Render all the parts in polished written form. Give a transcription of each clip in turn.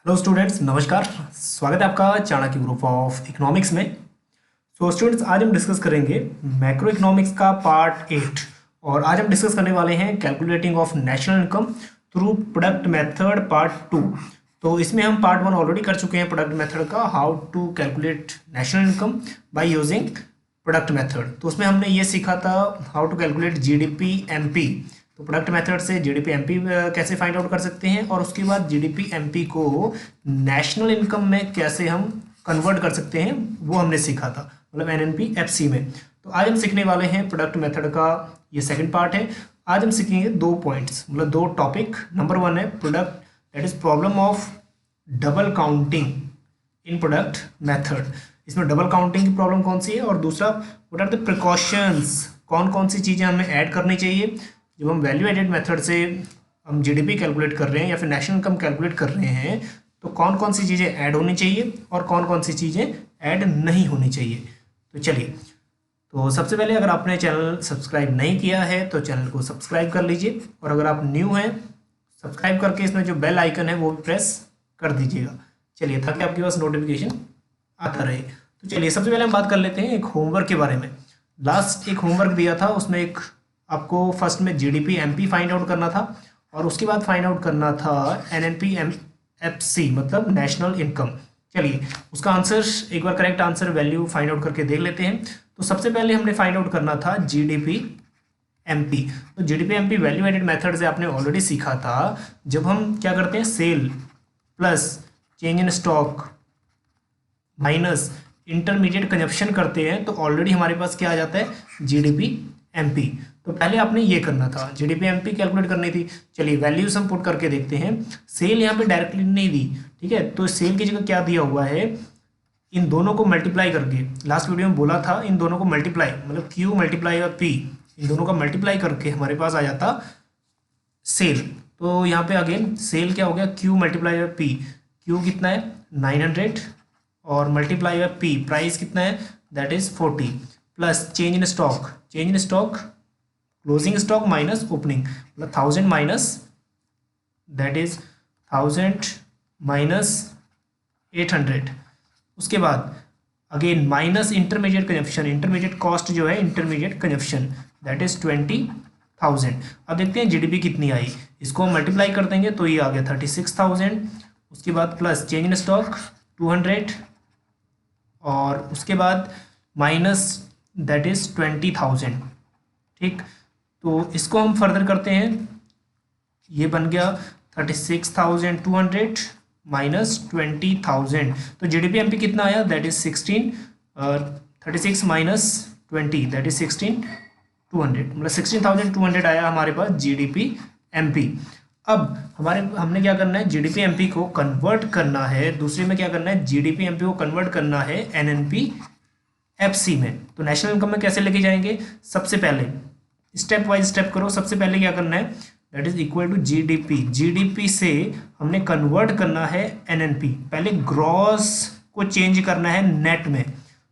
Hello students, नमस्कार। स्वागत है आपका चाणक्य ग्रुप ऑफ इकोनॉमिक्स में। स्टूडेंट्स, आज हम डिस्कस करेंगे मैक्रो इकोनॉमिक्स का पार्ट 8 और आज हम डिस्कस करने वाले हैं calculating of national income through product method part 2। तो इसमें हम पार्ट 1 ऑलरेडी कर चुके हैं प्रोडक्ट मेथड का, how to calculate national income by using product method. तो उसमें हमने ये सीखा था how to calculate GDP MP. तो प्रोडक्ट मेथड से जीडीपी एमपी कैसे फाइंड आउट कर सकते हैं और उसके बाद जीडीपी एमपी को नेशनल इनकम में कैसे हम कन्वर्ट कर सकते हैं वो हमने सीखा था, मतलब एनएनपी एफसी में। तो आज हम सीखने वाले हैं प्रोडक्ट मेथड का, ये सेकंड पार्ट है। आज हम सीखेंगे 2 पॉइंट्स, मतलब 2 टॉपिक। नंबर 1 है product, that is problem of double counting in product method. इसमें डबल काउंटिंग की प्रॉब्लम कौन सी है, और दूसरा व्हाट आर द प्रिकॉशंस, कौन कौन सी चीज़ें हमें ऐड करनी चाहिए जब हम वैल्यू एडेड मेथड से हम जीडीपी कैलकुलेट कर रहे हैं या फिर नेशनल इनकम कैलकुलेट कर रहे हैं, तो कौन कौन सी चीज़ें ऐड होनी चाहिए और कौन कौन सी चीज़ें ऐड नहीं होनी चाहिए। तो चलिए, तो सबसे पहले अगर आपने चैनल सब्सक्राइब नहीं किया है तो चैनल को सब्सक्राइब कर लीजिए, और अगर आप न्यू हैं सब्सक्राइब करके इसमें जो बेल आइकन है वो भी प्रेस कर दीजिएगा। चलिए, ताकि आपके पास नोटिफिकेशन आता रहे। तो चलिए, सबसे पहले हम बात कर लेते हैं एक होमवर्क के बारे में। लास्ट एक होमवर्क दिया था, उसमें एक आपको फर्स्ट में जीडीपी एमपी फाइंड आउट करना था और उसके बाद फाइंड आउट करना था एनएनपी एफसी, मतलब नेशनल इनकम। चलिए, उसका आंसर एक बार correct answer value find out करके देख लेते हैं। तो सबसे पहले हमने फाइंड आउट करना था जीडीपी एमपी। तो GDP MP value added method से आपने ऑलरेडी सीखा था। जब हम क्या करते हैं, sale plus change in stock minus intermediate consumption करते हैं, तो ऑलरेडी हमारे पास क्या आ जाता है, जीडीपी एमपी। तो पहले आपने ये करना था, जीडीपी एमपी कैलकुलेट करनी थी। चलिए, वैल्यूज हम पुट करके देखते हैं। सेल यहाँ पे डायरेक्टली नहीं दी, ठीक है, तो सेल की जगह क्या दिया हुआ है, इन दोनों को मल्टीप्लाई करके। लास्ट वीडियो में बोला था इन दोनों को मल्टीप्लाई, मतलब क्यू मल्टीप्लाई और पी, इन दोनों का मल्टीप्लाई करके हमारे पास आ जाता सेल। तो यहाँ पे अगेन सेल क्या हो गया, Q multiply by P. Q कितना है 900 और मल्टीप्लाई बाय पी, प्राइस कितना है that is 40, plus change in stock. Change in stock closing stock minus opening, मतलब 1000 माइनस दैट इज 1000 माइनस 800। उसके बाद again minus intermediate consumption, intermediate cost जो है इंटरमीडिएट कंजप्शन दैट इज 20,000। अब देखते हैं जीडीपी कितनी आई, इसको मल्टीप्लाई कर देंगे तो ये आ गया 36,000। उसके बाद प्लस चेंज इन स्टॉक 200 और उसके बाद माइनस दैट इज 20,000। ठीक, तो इसको हम फर्दर करते हैं, ये बन गया 36,200 माइनस 20,000। तो जीडीपी एमपी कितना आया that is 16, 36 minus 20 that is 16,200, मतलब 16,200 आया हमारे पास जीडीपी एमपी। अब हमने क्या करना है, जीडीपी एमपी को कन्वर्ट करना है, दूसरे में क्या करना है, जीडीपी एमपी को कन्वर्ट करना है एनएनपी एफसी में। तो नेशनल इनकम में कैसे लेके जाएंगे, सबसे पहले स्टेप वाइज स्टेप करो। सबसे पहले क्या करना है, that is equal to GDP. GDP से हमने कन्वर्ट करना है एनएनपी। पहले ग्रॉस को चेंज करना है नेट में,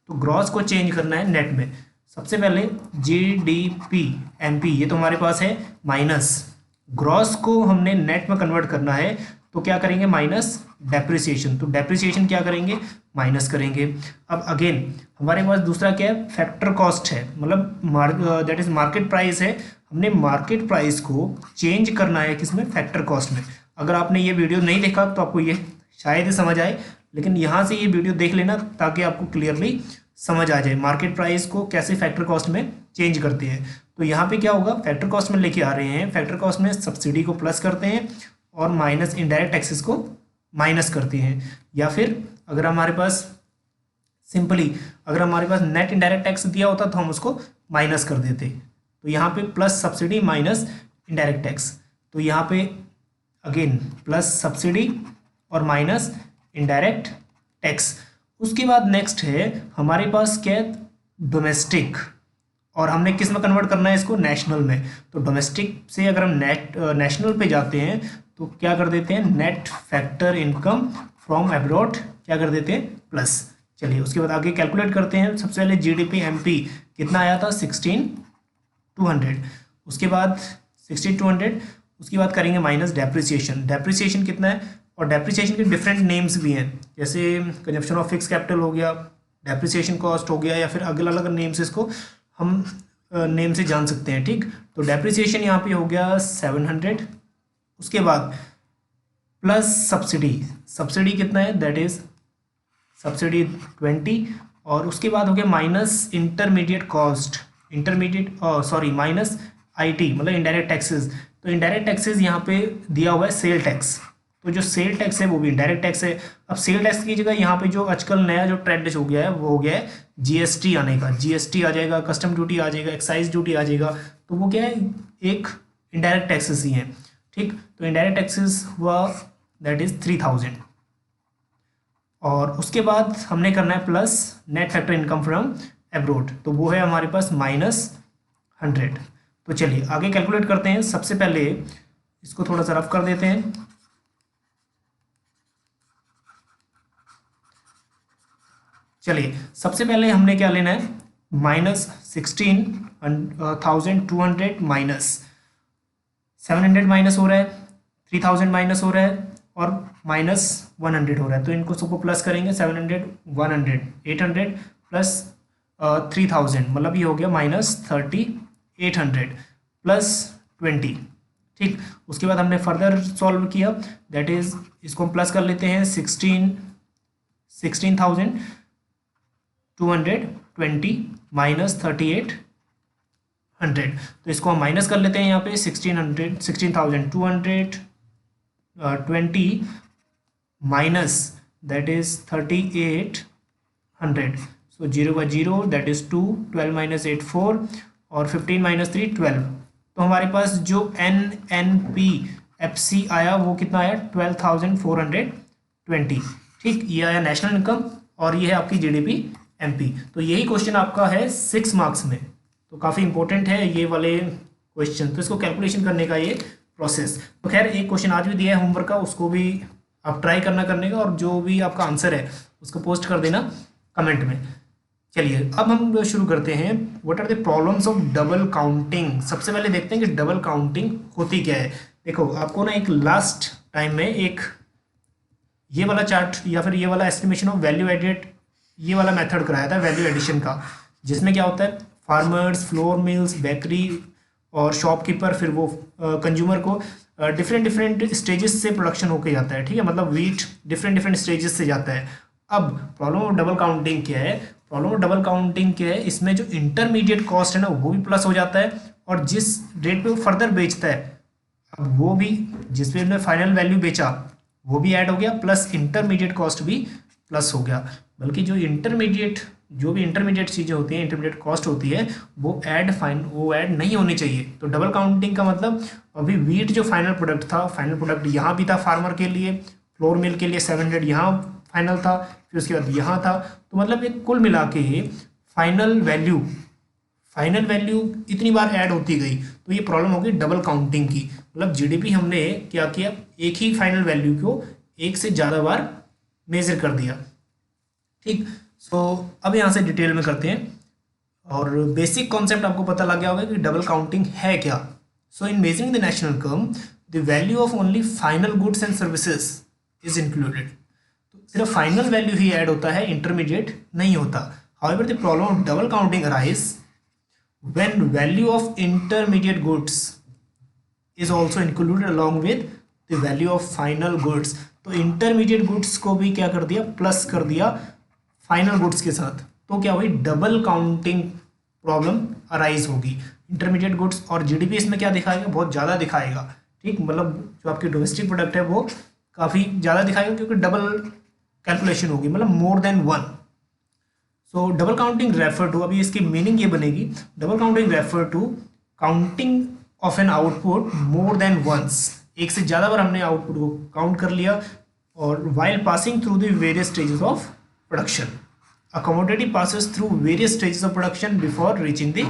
तो ग्रॉस को चेंज करना है नेट में। सबसे पहले जीडीपी एमपी, ये तो हमारे पास है माइनस, ग्रॉस को हमने नेट में कन्वर्ट करना है, तो क्या करेंगे, माइनस डेप्रिसिएशन। तो डेप्रिसिएशन क्या करेंगे, माइनस करेंगे। अब अगेन हमारे पास दूसरा क्या है, फैक्टर कॉस्ट है, मतलब दैट इज मार्केट प्राइस है। हमने मार्केट प्राइस को चेंज करना है किसमें, फैक्टर कॉस्ट में। अगर आपने ये वीडियो नहीं देखा तो आपको ये शायद ही समझ आए, लेकिन यहाँ से ये वीडियो देख लेना ताकि आपको क्लियरली समझ आ जाए मार्केट प्राइस को कैसे फैक्टर कॉस्ट में चेंज करते हैं। तो यहाँ पे क्या होगा, फैक्टर कॉस्ट में लेके आ रहे हैं, फैक्टर कॉस्ट में सब्सिडी को प्लस करते हैं और माइनस इनडायरेक्ट टैक्सेस को माइनस करते हैं। या फिर अगर हमारे पास सिंपली अगर हमारे पास नेट इनडायरेक्ट टैक्स दिया होता तो हम उसको माइनस कर देते। तो यहाँ पे plus subsidy minus indirect tax, तो यहाँ पे अगेन प्लस सब्सिडी और माइनस इनडायरेक्ट टैक्स। उसके बाद नेक्स्ट है हमारे पास क्या है, डोमेस्टिक, और हमने किस में कन्वर्ट करना है इसको, नेशनल में। तो डोमेस्टिक से अगर हम नेशनल पे जाते हैं तो क्या कर देते हैं, net factor income from abroad क्या कर देते हैं, प्लस। चलिए, उसके बाद आगे कैलकुलेट करते हैं। सबसे पहले जीडीपी एमपी कितना आया था, 16,200। उसके बाद 16,200, उसके बाद करेंगे माइनस डेप्रिसिएशन। डेप्रिसिएशन कितना है, और डेप्रिसिएशन के डिफरेंट नेम्स भी हैं, जैसे कंजप्शन ऑफ फिक्स कैपिटल हो गया, डेप्रिसिएशन कॉस्ट हो गया, या फिर अलग अलग नेम से इसको हम नेम से जान सकते हैं। ठीक, तो डेप्रिसिएशन यहाँ पे हो गया 700, उसके बाद प्लस सब्सिडी, सब्सिडी कितना है, दैट इज सब्सिडी 20, और उसके बाद हो गया minus intermediate cost, minus IT मतलब इनडायरेक्ट टैक्सेस। तो इनडायरेक्ट टैक्सेस यहाँ पे दिया हुआ है सेल टैक्स, तो जो सेल टैक्स है वो भी इनडायरेक्ट टैक्स है। अब सेल टैक्स की जगह यहाँ पे जो आजकल नया जो ट्रेंड हो गया है वो हो गया है जीएसटी आने का, जीएसटी आ जाएगा, कस्टम ड्यूटी आ जाएगा, एक्साइज ड्यूटी आ जाएगा, तो वो क्या है, एक इनडायरेक्ट टैक्सेस ही हैं। ठीक, तो इनडायरेक्ट टैक्सेस हुआ दैट इज 3000, और उसके बाद हमने करना है plus net factor income from abroad, तो वो है हमारे पास -100। तो चलिए आगे कैलकुलेट करते हैं। सबसे पहले इसको थोड़ा सा रफ कर देते हैं। चलिए सबसे पहले हमने क्या लेना है, -16,200 माइनस 700 माइनस हो रहा है, 3000 माइनस हो रहा है, और -100 हो रहा है, तो इनको सबको प्लस करेंगे, 700 100 800 प्लस 3000 मतलब ये हो गया -3800 प्लस 20। ठीक, उसके बाद हमने फर्दर सॉल्व किया, दैट इज इसको हम प्लस कर लेते हैं 16,220 माइनस 3800, तो इसको हम माइनस कर लेते हैं यहाँ पे 16,220 माइनस दैट इज 3800, सो 0 का 0 दैट इज 2, 12 माइनस 8 4, और 15 माइनस 3 12। तो हमारे पास जो NNPFC आया वो कितना आया, 12,420। ठीक, ये आया नेशनल इनकम, और ये है आपकी GDP MP। तो यही क्वेश्चन आपका है 6 मार्क्स में, तो काफ़ी इंपॉर्टेंट है ये वाले क्वेश्चन। तो इसको कैलकुलेशन करने का ये प्रोसेस, तो खैर एक क्वेश्चन आज भी दिया है होमवर्क का, उसको भी आप ट्राई करने का, और जो भी आपका आंसर है उसको पोस्ट कर देना कमेंट में। चलिए अब हम शुरू करते हैं। What are the problems of double counting. सबसे पहले देखते हैं कि डबल काउंटिंग होती क्या है। देखो आपको ना एक लास्ट टाइम में एक ये वाला चार्ट या फिर ये वाला एस्टिमेशन ऑफ वैल्यू एडेड ये वाला मेथड कराया था वैल्यू एडिशन का, जिसमें क्या होता है, फार्मर्स, फ्लोर मिल्स, बेकरी और शॉपकीपर, फिर वो कंज्यूमर को डिफरेंट स्टेजेस से प्रोडक्शन होके जाता है। ठीक है, मतलब वीट डिफरेंट स्टेजेस से जाता है। अब प्रॉब्लम ऑफ डबल काउंटिंग क्या है, इसमें जो इंटरमीडिएट कॉस्ट है ना वो भी प्लस हो जाता है, और जिस रेट पे वो फर्दर बेचता है अब वो भी, जिस पे उसने फाइनल वैल्यू बेचा वो भी ऐड हो गया, प्लस इंटरमीडिएट कॉस्ट भी प्लस हो गया। बल्कि जो भी इंटरमीडिएट चीज़ें होती हैं, इंटरमीडिएट कॉस्ट होती है, वो ऐड नहीं होनी चाहिए। तो डबल काउंटिंग का मतलब अभी वीट जो फाइनल प्रोडक्ट यहाँ भी था फार्मर के लिए, फ्लोर मिल के लिए 700 यहाँ फाइनल था, फिर उसके बाद यहाँ था, तो मतलब एक कुल मिला के फाइनल वैल्यू इतनी बार ऐड होती गई, तो ये प्रॉब्लम होगी डबल काउंटिंग की। मतलब GDP हमने क्या किया, एक ही फाइनल वैल्यू को एक से ज़्यादा बार मेजर कर दिया। ठीक, सो अब यहाँ से डिटेल में करते हैं, और बेसिक कॉन्सेप्ट आपको पता लग गया होगा कि डबल काउंटिंग है क्या। So in measuring the national income the value of only final goods and services is included. तो सिर्फ फाइनल वैल्यू ही ऐड होता है, इंटरमीडिएट नहीं होता। However the problem of double counting arise when value of intermediate goods is also included along with the value of final goods. तो intermediate goods को भी क्या कर दिया, प्लस कर दिया फाइनल गुड्स के साथ, तो क्या हुई, डबल काउंटिंग प्रॉब्लम अराइज होगी। इंटरमीडिएट गुड्स और GDP इसमें क्या दिखाएगा, बहुत ज़्यादा दिखाएगा। ठीक, मतलब जो आपकी डोमेस्टिक प्रोडक्ट है वो काफ़ी ज़्यादा दिखाएगा, क्योंकि डबल कैलकुलेशन होगी, मतलब more than 1। So double counting refer to, अभी इसकी मीनिंग ये बनेगी, double counting refer to counting of an output more than once, एक से ज़्यादा बार हमने आउटपुट को काउंट कर लिया, और while passing through the various stages of production. A commodity passes through various stages of production before reaching the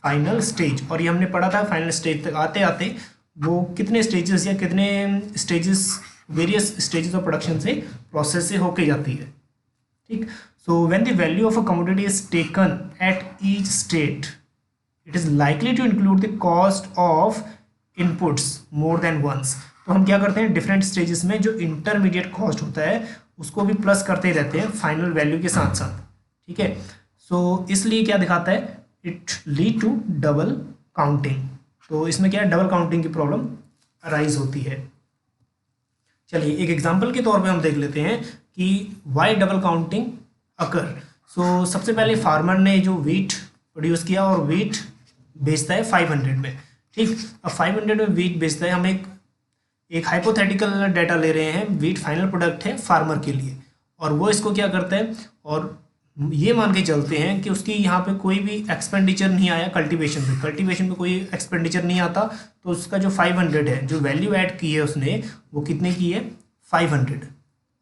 final stage. और ये हमने पढ़ा था, फाइनल स्टेज तक आते आते वो कितने स्टेजेस या कितने stages various stages of production से प्रोसेस से होके जाती है। ठीक, so when the value of a commodity is taken at each state it is likely to include the cost of inputs more than once. तो तो हम क्या करते हैं, डिफरेंट स्टेजेस में जो इंटरमीडिएट कॉस्ट होता है उसको भी प्लस करते ही रहते हैं फाइनल वैल्यू के साथ साथ, ठीक है। सो इसलिए क्या दिखाता है, it lead to double counting. तो इसमें क्या है, डबल काउंटिंग की प्रॉब्लम अराइज होती है। चलिए एक एग्जांपल के तौर पे हम देख लेते हैं कि वाई डबल काउंटिंग अकर। सो सबसे पहले फार्मर ने जो वीट प्रोड्यूस किया और वीट बेचता है 500 में, ठीक। अब 500 में वीट बेचता है, हम एक हाइपोथेटिकल डाटा ले रहे हैं, वीट फाइनल प्रोडक्ट है फार्मर के लिए, और वो इसको क्या करता है, और ये मान के चलते हैं कि उसकी यहाँ पे कोई भी एक्सपेंडिचर नहीं आया कल्टीवेशन पे कोई एक्सपेंडिचर नहीं आता, तो उसका जो 500 है, जो वैल्यू ऐड की है उसने, वो कितने की है, 500।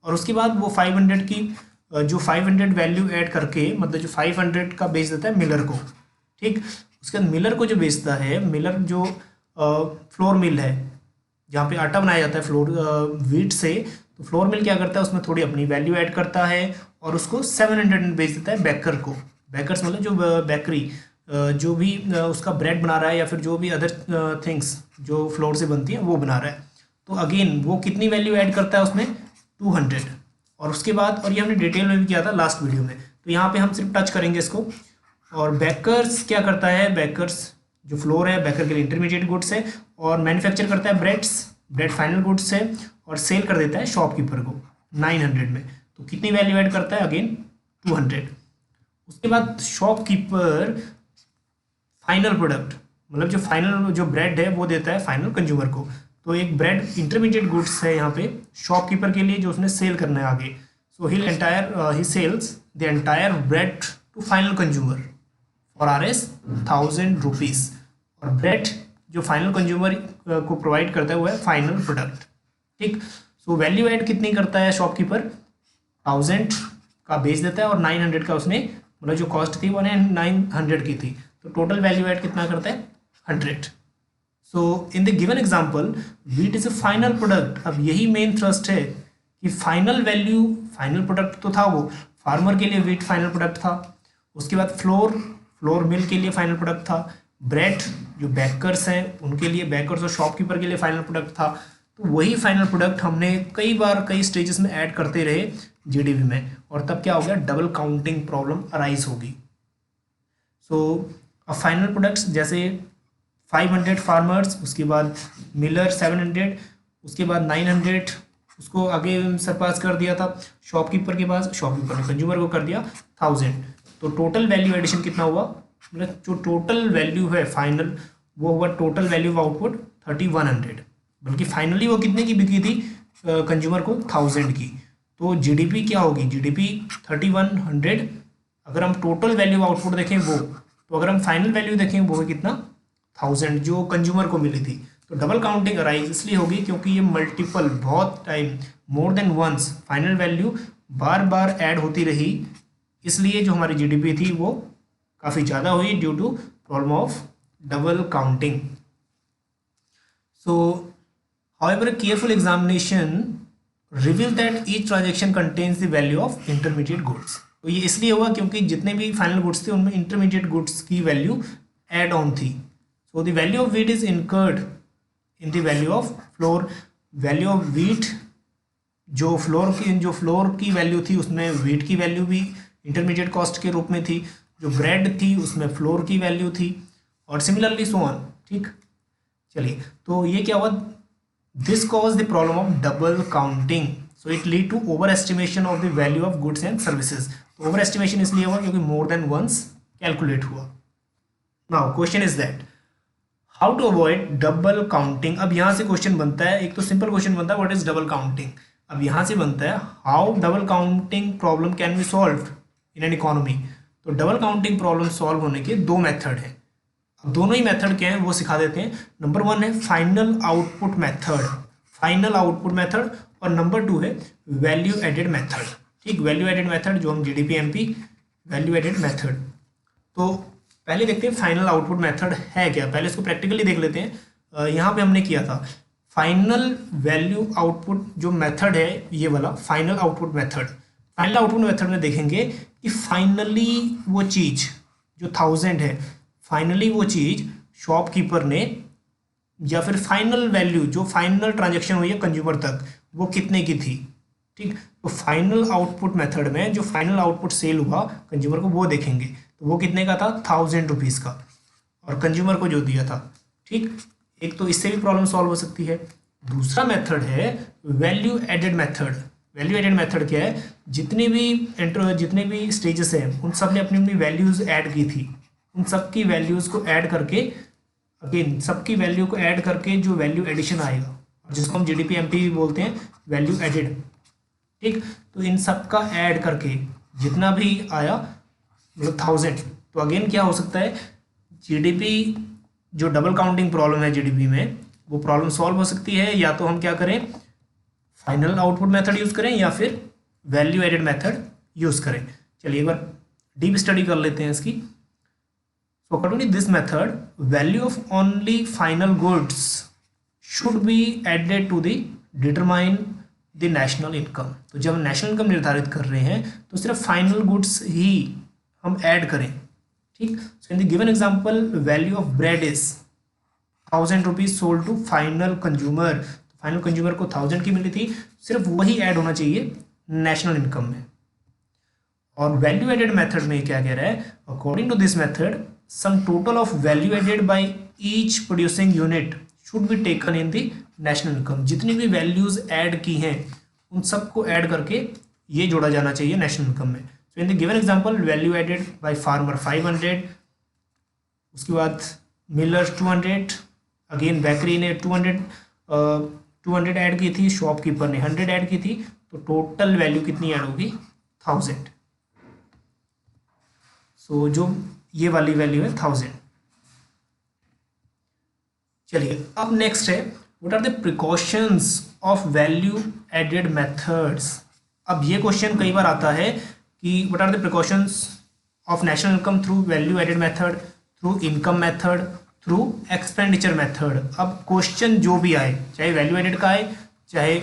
और उसके बाद वो 500 की जो 500 वैल्यू ऐड करके, मतलब जो 500 का बेच देता है मिलर को, ठीक। उसके बाद मिलर को जो बेचता है, मिलर जो फ्लोर मिल है जहाँ पे आटा बनाया जाता है फ्लोर वीट से, तो फ्लोर मिल क्या करता है, उसमें थोड़ी अपनी वैल्यू ऐड करता है और उसको 700 में बेच देता है बेकर को। बेकर्स मतलब जो बेकरी जो भी उसका ब्रेड बना रहा है या फिर जो भी अदर थिंग्स जो फ्लोर से बनती हैं वो बना रहा है। तो अगेन वो कितनी वैल्यू ऐड करता है उसमें, 200। और उसके बाद, और ये हमने डिटेल में भी किया था लास्ट वीडियो में, तो यहाँ पे हम सिर्फ टच करेंगे इसको। और बेकर्स क्या करता है, बेकर्स जो फ्लोर है बेकर के लिए इंटरमीडिएट गुड्स है, और मैन्युफैक्चर करता है ब्रेड फाइनल गुड्स है, और सेल कर देता है शॉपकीपर को 900 में। तो कितनी वैल्यू ऐड करता है, अगेन 200। उसके बाद शॉपकीपर फाइनल प्रोडक्ट, मतलब जो फाइनल जो ब्रेड है वो देता है फाइनल कंज्यूमर को। तो एक ब्रेड इंटरमीडिएट गुड्स है यहाँ पे शॉपकीपर के लिए, जो उसने सेल करना है आगे। So he sells the entire bread to final consumer for Rs 1000 rupees. और ब्रेड जो फाइनल कंज्यूमर को प्रोवाइड करता है वो है फाइनल प्रोडक्ट, ठीक। सो वैल्यू ऐड कितनी करता है शॉपकीपर, 1000 का बेच देता है और 900 का उसने, मतलब जो कॉस्ट थी वो 900 की थी, तो टोटल वैल्यू ऐड कितना करता है, 100। So in the given example wheat is a final product. अब यही मेन थ्रस्ट है कि फाइनल वैल्यू, फाइनल प्रोडक्ट तो था वो, फार्मर के लिए वीट फाइनल प्रोडक्ट था। उसके बाद फ्लोर मिल के लिए फाइनल प्रोडक्ट था। ब्रेड जो बेकर्स हैं उनके लिए, बेकर्स और शॉपकीपर के लिए फाइनल प्रोडक्ट था। तो वही फाइनल प्रोडक्ट हमने कई बार कई स्टेजेस में ऐड करते रहे जीडीपी में, और तब क्या हो गया, डबल काउंटिंग प्रॉब्लम अराइज होगी। सो अब फाइनल प्रोडक्ट्स जैसे 500 फार्मर्स, उसके बाद मिलर 700, उसके बाद 900 उसको आगे सरपास कर दिया था शॉपकीपर के पास, शॉपकीपर ने कंज्यूमर को कर दिया 1000। तो टोटल वैल्यू एडिशन कितना हुआ, मतलब जो टोटल वैल्यू है फाइनल, वो हुआ टोटल वैल्यू ऑफ आउटपुट 3100, बल्कि फाइनली वो कितने की बिकी थी कंज्यूमर को, 1000 की। तो जीडीपी क्या होगी, जीडीपी 3100। अगर हम टोटल वैल्यू आउटपुट देखें वो, तो अगर हम फाइनल वैल्यू देखें वो है कितना, 1000 जो कंज्यूमर को मिली थी। तो डबल काउंटिंग अराइज इसलिए होगी क्योंकि ये मल्टीपल, बहुत time, more than once final value बार बार ऐड होती रही, इसलिए जो हमारी जीडीपी थी वो काफ़ी ज़्यादा हुई due to problem of double counting. So however careful examination reveal that each transaction contains the value of intermediate goods. तो ये इसलिए हुआ क्योंकि जितने भी फाइनल गुड्स थे उनमें इंटरमीडिएट गुड्स की वैल्यू एड ऑन थी। So the value of wheat is incurred in the value of floor. Value of wheat जो फ्लोर की वैल्यू थी उसमें वीट की वैल्यू भी इंटरमीडिएट कॉस्ट के रूप में थी, जो ब्रेड थी उसमें फ्लोर की वैल्यू थी, और सिमिलरली सो ऑन, ठीक। चलिए, तो ये क्या हुआ, this cause the problem of double counting, so it lead to over estimation of the value of goods and services. तो ओवर एस्टिमेशन इसलिए हुआ क्योंकि मोर देन वंस कैलकुलेट हुआ। Now question is that how to avoid double counting. अब यहाँ से question बनता है, एक तो सिंपल क्वेश्चन बनता है व्हाट इज डबल काउंटिंग। अब यहाँ से बनता है how double counting problem can be solve in an economy. तो डबल काउंटिंग प्रॉब्लम सॉल्व होने के दो मेथड हैं। अब दोनों ही मेथड क्या हैं वो सिखा देते हैं। नंबर 1 है फाइनल आउटपुट मेथड, और नंबर 2 है वैल्यू एडेड मेथड, ठीक। वैल्यू एडेड मेथड जो हम GDP MP value added method. तो पहले देखते हैं फाइनल आउटपुट मेथड है क्या, पहले इसको प्रैक्टिकली देख लेते हैं। यहाँ पे हमने किया था फाइनल वैल्यू आउटपुट जो मेथड है, ये वाला फाइनल आउटपुट मेथड में देखेंगे कि फाइनली वो चीज़ जो 1000 है, फाइनली वो चीज़ शॉपकीपर ने या फिर फाइनल वैल्यू जो फाइनल ट्रांजैक्शन हुई है कंज्यूमर तक वो कितने की थी। ठीक, तो फाइनल आउटपुट मेथड में जो फाइनल आउटपुट सेल हुआ कंज्यूमर को वो देखेंगे, तो वो कितने का था 1000 रुपीज़ का, और कंज्यूमर को जो दिया था। ठीक, एक तो इससे भी प्रॉब्लम सॉल्व हो सकती है। दूसरा मेथड है value added method. Value added method क्या है, जितने भी स्टेजेस हैं उन सब ने अपनी अपनी वैल्यूज़ ऐड की थी, उन सब की वैल्यूज़ को ऐड करके, अगेन सबकी वैल्यू को ऐड करके जो वैल्यू एडिशन आएगा, जिसको हम जीडीपी एमपी भी बोलते हैं, वैल्यू एडेड। ठीक, तो इन सब का ऐड करके जितना भी आया मतलब 1000, तो अगेन क्या हो सकता है, जीडीपी जो डबल काउंटिंग प्रॉब्लम है जीडीपी में वो प्रॉब्लम सॉल्व हो सकती है, या तो हम क्या करें फाइनल आउटपुट मेथड यूज़ करें या फिर वैल्यू एडेड मेथड यूज़ करें। चलिए एक बार डीप स्टडी कर लेते हैं इसकी। So according to this method, value of only final goods should be added to the determine the national income। तो जब नेशनल इनकम निर्धारित कर रहे हैं तो सिर्फ फाइनल गुड्स ही हम ऐड करें। ठीक, so in the given example value of bread is 1000 rupees sold to final consumer. तो फाइनल कंज्यूमर को 1000 की मिली थी, सिर्फ वही ऐड होना चाहिए नेशनल इनकम में। और वैल्यू एडेड मेथड में क्या कह रहा है, according to this method some total of value added by each producing unit should be taken in the national income। जितनी भी वैल्यूज ऐड की हैं उन सबको ऐड करके ये जोड़ा जाना चाहिए नेशनल इनकम में। So in the given example value added by farmer 500, उसके बाद मिलर 200, अगेन बेकरी ने 200 ऐड की थी, शॉपकीपर ने 100 ऐड की थी, तो टोटल वैल्यू कितनी ऐड होगी 1000। सो जो ये वाली वैल्यू है 1000। चलिए अब नेक्स्ट है what are the precautions of value added methods. अब ये क्वेश्चन कई बार आता है कि what are the precautions of national income through value added method, through income method, through expenditure method. अब क्वेश्चन जो भी आए, चाहे वैल्यू एडेड का आए, चाहे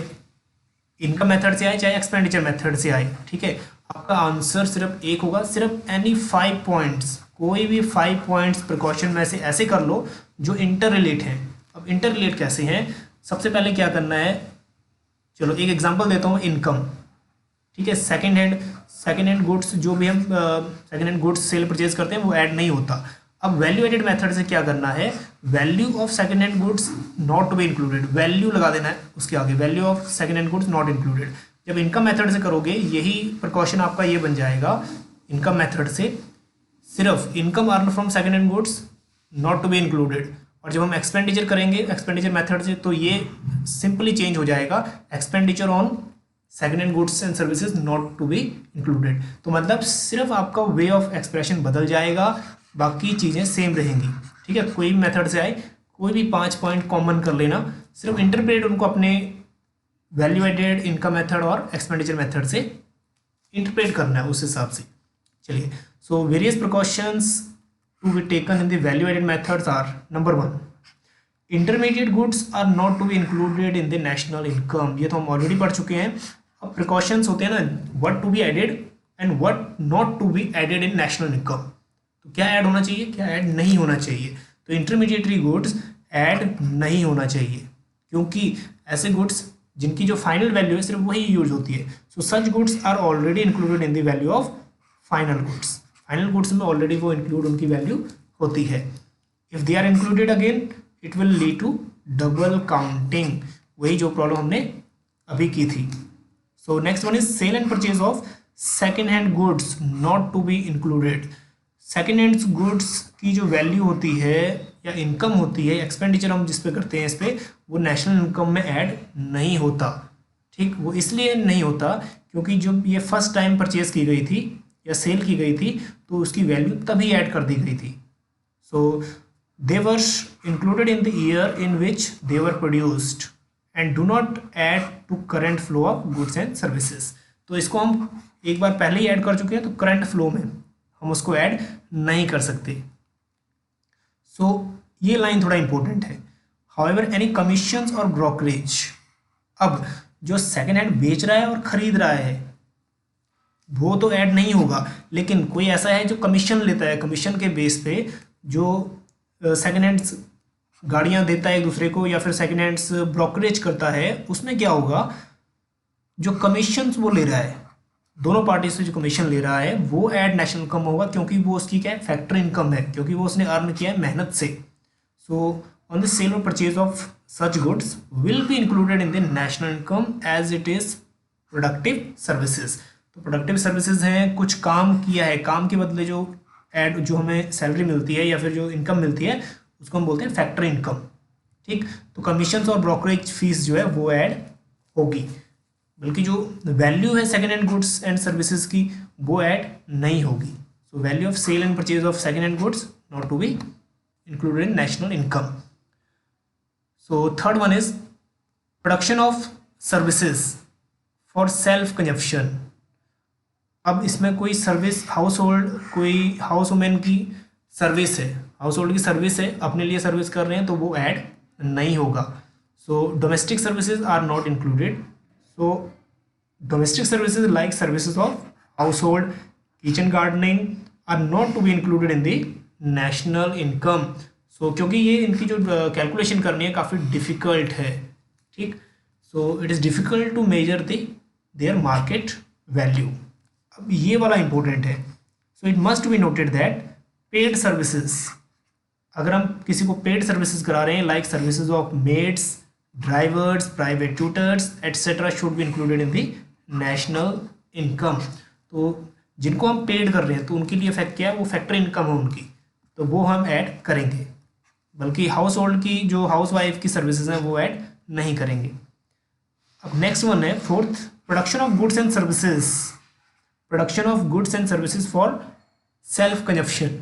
इनकम मेथड से आए, चाहे एक्सपेंडिचर मेथड से आए, ठीक है, आपका आंसर सिर्फ एक होगा, सिर्फ एनी 5 पॉइंट्स, कोई भी 5 पॉइंट्स प्रिकॉशन में से ऐसे कर लो जो इंटर रिलेट हैं। अब इंटर रिलेट कैसे हैं, सबसे पहले क्या करना है, चलो एक एग्जांपल देता हूँ, इनकम। ठीक है, सेकंड हैंड गुड्स जो भी हम second hand goods sale purchase करते हैं वो ऐड नहीं होता। अब वैल्यू एडेड मेथड से क्या करना है, value of second hand goods not to be included, value लगा देना है उसके आगे, value of second hand goods not included. जब इनकम मेथड से करोगे यही प्रिकॉशन आपका ये बन जाएगा, इनकम मेथड से सिर्फ income earn from second hand goods not to be included. और जब हम एक्सपेंडिचर करेंगे एक्सपेंडिचर मेथड से तो ये सिंपली चेंज हो जाएगा, expenditure on second hand goods and services not to be included. तो मतलब सिर्फ आपका वे ऑफ एक्सप्रेशन बदल जाएगा, बाकी चीज़ें सेम रहेंगी। ठीक है, कोई भी मेथड से आए, कोई भी 5 पॉइंट कॉमन कर लेना, सिर्फ इंटरप्रेट उनको अपने वैल्यू एडेड, इनकम मेथड और एक्सपेंडिचर मेथड से इंटरप्रेट करना है उस हिसाब से। चलिए, so various precautions to be taken in the value added methods are, number 1, intermediate goods are not to be included in the national income. ये तो हम ऑलरेडी पढ़ चुके हैं। अब प्रिकॉशंस होते हैं ना, what to be added and what not to be added in national income. तो क्या ऐड होना चाहिए, क्या ऐड नहीं होना चाहिए। तो इंटरमीडिएटरी गुड्स ऐड नहीं होना चाहिए, क्योंकि ऐसे गुड्स जिनकी जो फाइनल वैल्यू है सिर्फ वही यूज होती है। So such goods are already included in the value of final goods. Final goods में ऑलरेडी वो इंक्लूड उनकी वैल्यू होती है। If they are included again it will lead to double counting, वही जो प्रॉब्लम हमने अभी की थी। So next one is sale and purchase of second hand goods not to be included. Second hand goods की जो वैल्यू होती है या इनकम होती है, एक्सपेंडिचर हम जिस पे करते हैं इस पे, वो नेशनल इनकम में ऐड नहीं होता। ठीक, वो इसलिए नहीं होता क्योंकि जब ये फर्स्ट टाइम परचेज की गई थी या सेल की गई थी तो उसकी वैल्यू तभी ऐड कर दी गई थी। So they were included in the year in which they were produced and do not add to current flow of goods and services. तो इसको हम एक बार पहले ही ऐड कर चुके हैं, तो करंट फ्लो में हम उसको ऐड नहीं कर सकते। सो ये लाइन थोड़ा इंपॉर्टेंट है। हाउएवर एनी कमीशंस और ब्रोकरेज, अब जो सेकेंड हैंड बेच रहा है और खरीद रहा है वो तो ऐड नहीं होगा, लेकिन कोई ऐसा है जो कमीशन लेता है, कमीशन के बेस पे जो सेकेंड हैंड गाड़ियां देता है एक दूसरे को या फिर सेकेंड हैंड्स ब्रोकरेज करता है, उसमें क्या होगा, जो कमीशन वो ले रहा है, दोनों पार्टी से जो कमीशन ले रहा है वो ऐड नेशनल इनकम होगा, क्योंकि वो उसकी क्या है, फैक्ट्री इनकम है, क्योंकि वो उसने अर्न किया है मेहनत से। सो ऑन द सेल और purchase of such goods will be included in the national income as it is productive services. तो प्रोडक्टिव सर्विसेज हैं, कुछ काम किया है, काम के बदले जो ऐड जो हमें सैलरी मिलती है या फिर जो इनकम मिलती है उसको हम बोलते हैं फैक्ट्री इनकम। ठीक, तो कमीशंस और ब्रोकरेज फीस जो है वो ऐड होगी, बल्कि जो वैल्यू है second hand goods and services की वो ऐड नहीं होगी। So value of sale and purchase of second hand goods not to be included in national income. So third one is production of services for self consumption. अब इसमें कोई service household, कोई house women की service है, household की service है, अपने लिए सर्विस कर रहे हैं, तो वो ऐड नहीं होगा। So domestic services are not included. So domestic services like services of household, kitchen gardening are not to be included in the national income. So क्योंकि ये इनकी जो कैलकुलेशन करनी है काफ़ी डिफ़िकल्ट है। ठीक, so it is difficult to measure their market value. अब ये वाला इंपॉर्टेंट है। So it must be noted that paid services, अगर हम किसी को पेड सर्विसेज करा रहे हैं like services of maids, drivers, private tutors etcetera should be included in the national income. तो जिनको हम पेड कर रहे हैं तो उनके लिए फैक्ट क्या है, वो फैक्ट्री इनकम है उनकी, तो वो हम ऐड करेंगे, बल्कि हाउस होल्ड की जो हाउस वाइफ की सर्विसेज हैं वो ऐड नहीं करेंगे। अब नेक्स्ट वन है fourth, production of goods and services, production of goods and services for self consumption.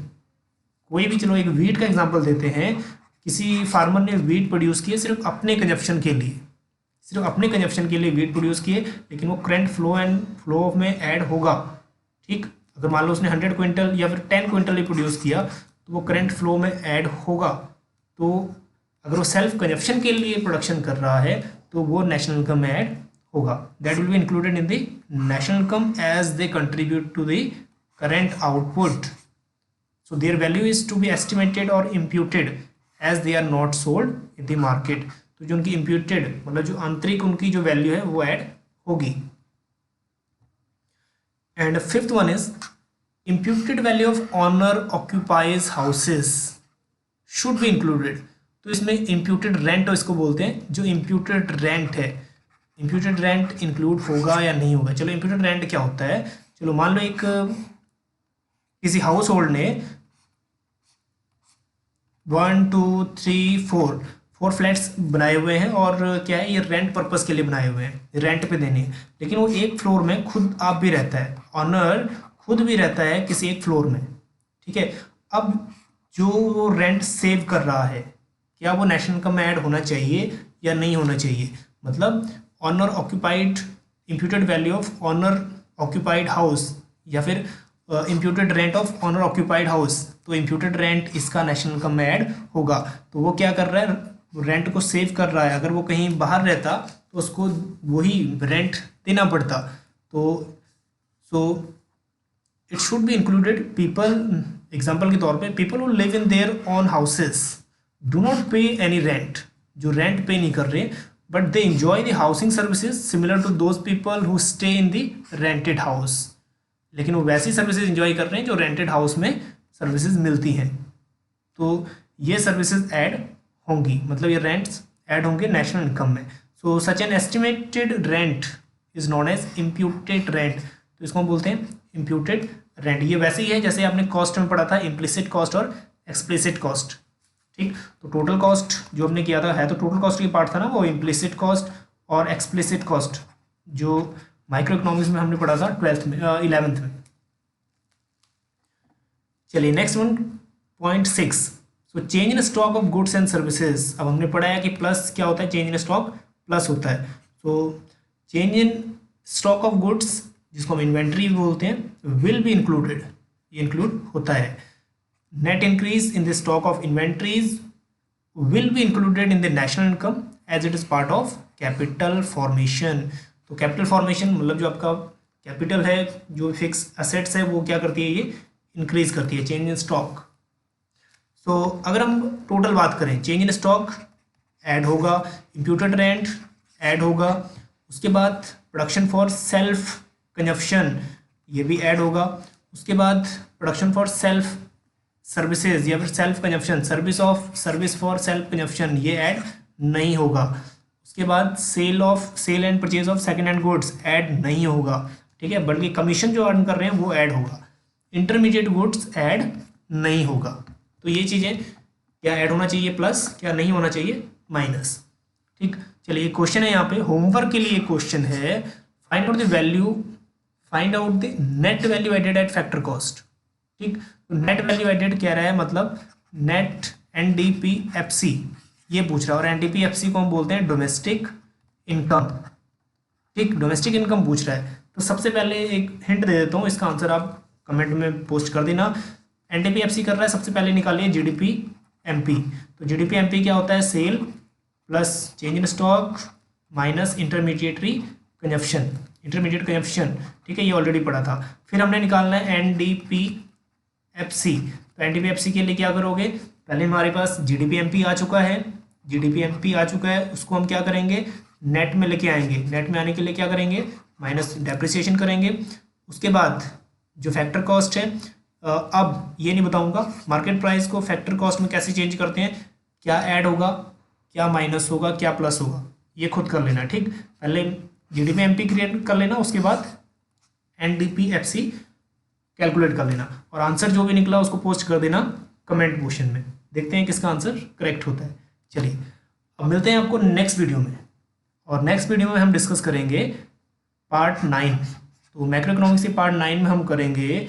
कोई भी, चलो एक वीट का एग्जांपल देते हैं, किसी फार्मर ने वीट प्रोड्यूस किए सिर्फ अपने कंजप्शन के लिए, सिर्फ अपने कंजप्शन के लिए वीट प्रोड्यूस किए, लेकिन वो करंट फ्लो में ऐड होगा। ठीक, अगर मान लो उसने 100 क्विंटल या फिर 10 क्विंटल ही प्रोड्यूस किया तो वो करंट फ्लो में ऐड होगा। तो अगर वो सेल्फ कंजप्शन के लिए प्रोडक्शन कर रहा है तो वो नेशनल इनकम में ऐड होगा, that will be included in the national income as they contribute to the current output. So their value is to be estimated और imputed as they are not sold in the market. तो जो उनकी imputed मतलब जो आंतरिक उनकी जो value है वो ऐड होगी। And fifth one is imputed value of owner occupies houses should be included. तो इसमें इम्प्यूटेड रेंट इसको बोलते हैं, जो इम्प्यूटेड रेंट है, इम्प्यूटेड रेंट इंक्लूड होगा या नहीं होगा। चलो इम्प्यूटेड रेंट क्या होता है, चलो मान लो एक किसी हाउस होल्ड ने 1 2 3 4 फ्लैट्स बनाए हुए हैं और क्या है, ये रेंट पर्पस के लिए बनाए हुए हैं, रेंट पे देने हैं, लेकिन वो एक फ्लोर में खुद आप भी रहता है, ऑनर खुद भी रहता है किसी एक फ्लोर में। ठीक है, अब जो वो रेंट सेव कर रहा है क्या वो नेशनल इनकम में ऐड होना चाहिए या नहीं होना चाहिए। मतलब owner occupied, imputed value of owner occupied house या फिर imputed rent of owner occupied house, तो इम्प्यूटेड रेंट इसका नेशनल इनकम में ऐड होगा। तो वो क्या कर रहा है, रेंट को सेव कर रहा है। अगर वो कहीं बाहर रहता तो उसको वही रेंट देना पड़ता। तो so it should be included people, example के तौर पे people who live in their own houses do not pay any rent, जो रेंट पे नहीं कर रहे but they enjoy the housing services similar to those people who stay in the rented house. लेकिन वो वैसी सर्विसेज इंजॉय कर रहे हैं जो रेंटेड हाउस में सर्विसेज मिलती हैं। तो ये सर्विसेज ऐड होंगी, मतलब ये रेंट्स ऐड होंगे नेशनल इनकम में। So such an estimated rent is known as imputed rent. तो इसको हम बोलते हैं इम्प्यूटेड रेंट। ये वैसे ही है जैसे आपने कॉस्ट में पढ़ा था, इम्प्लिसिट कॉस्ट और एक्सप्लिसिट कॉस्ट। ठीक, तो टोटल कॉस्ट जो हमने किया था है तो टोटल कॉस्ट की पार्ट था ना वो इम्प्लिसिट कॉस्ट और एक्सप्लिसिट कॉस्ट, जो माइक्रो इकोनॉमिक्स में हमने पढ़ा था 12th में 11th में। चलिए next one 0.6, so change in stock of goods and services. अब हमने पढ़ा है कि प्लस क्या होता है, चेंज इन स्टॉक प्लस होता है। तो change in stock of goods जिसको हम इन्वेंट्री बोलते हैं विल बी इंक्लूडेड, ये इंक्लूड होता है। Net increase in the stock of inventories will be included in the national income as it is part of capital formation. तो capital formation मतलब जो आपका कैपिटल है, जो फिक्स एसेट्स है, वो क्या करती है, ये इंक्रीज करती है, चेंज इन स्टॉक। सो अगर हम टोटल बात करें, चेंज इन स्टॉक ऐड होगा, इम्प्यूटेड रेंट ऐड होगा, उसके बाद प्रोडक्शन फॉर सेल्फ कंजप्शन ये भी ऐड होगा, उसके बाद प्रोडक्शन फॉर सेल्फ सर्विसेज या फिर self consumption, service for self consumption ये ऐड नहीं होगा, उसके बाद sale and purchase of second hand goods add नहीं होगा, ठीक है, बल्कि कमीशन जो अर्न कर रहे हैं वो ऐड होगा, इंटरमीडिएट गुड्स ऐड नहीं होगा। तो ये चीज़ें क्या ऐड होना चाहिए प्लस, क्या नहीं होना चाहिए माइनस। ठीक, चलिए क्वेश्चन है यहाँ पे, होमवर्क के लिए क्वेश्चन है, find out the net value added at factor cost. ठीक, तो नेट वैल्यू एडेड कह रहा है, मतलब नेट NDPFC ये पूछ रहा है, और NDPFC को हम बोलते हैं डोमेस्टिक इनकम। ठीक, डोमेस्टिक इनकम पूछ रहा है। तो सबसे पहले एक हिंट दे देता हूँ, इसका आंसर आप कमेंट में पोस्ट कर देना। NDPFC कर रहा है, सबसे पहले निकालिए GDP-MP। तो GDP-MP क्या होता है, sale plus change in stock minus intermediate consumption. ठीक है, ये ऑलरेडी पढ़ा था। फिर हमने निकालना है NDPFC। तो NDPFC के लिए क्या करोगे, पहले हमारे पास GDP-MP आ चुका है, उसको हम क्या करेंगे, नेट में लेके आएंगे। नेट में आने के लिए क्या करेंगे, माइनस डेप्रिसिएशन करेंगे। उसके बाद जो फैक्टर कॉस्ट है, अब ये नहीं बताऊंगा मार्केट प्राइस को फैक्टर कॉस्ट में कैसे चेंज करते हैं, क्या ऐड होगा, क्या माइनस होगा, क्या प्लस होगा, ये खुद कर लेना। ठीक, पहले GDP-MP क्रिएट कर लेना, उसके बाद NDPFC कैलकुलेट कर लेना, और आंसर जो भी निकला उसको पोस्ट कर देना कमेंट पोर्शन में। देखते हैं किसका आंसर करेक्ट होता है। चलिए अब मिलते हैं आपको नेक्स्ट वीडियो में, और नेक्स्ट वीडियो में हम डिस्कस करेंगे पार्ट 9। तो मैक्रो इकोनॉमिक्स के पार्ट 9 में हम करेंगे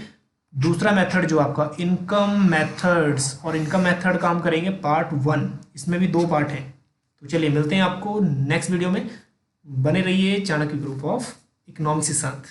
दूसरा मेथड जो आपका इनकम मेथड्स, और इनकम मेथड काम करेंगे पार्ट 1। इसमें भी 2 पार्ट हैं। तो चलिए मिलते हैं आपको नेक्स्ट वीडियो में। बने रहिए चाणक्य ग्रुप ऑफ इकोनॉमिक्स के साथ।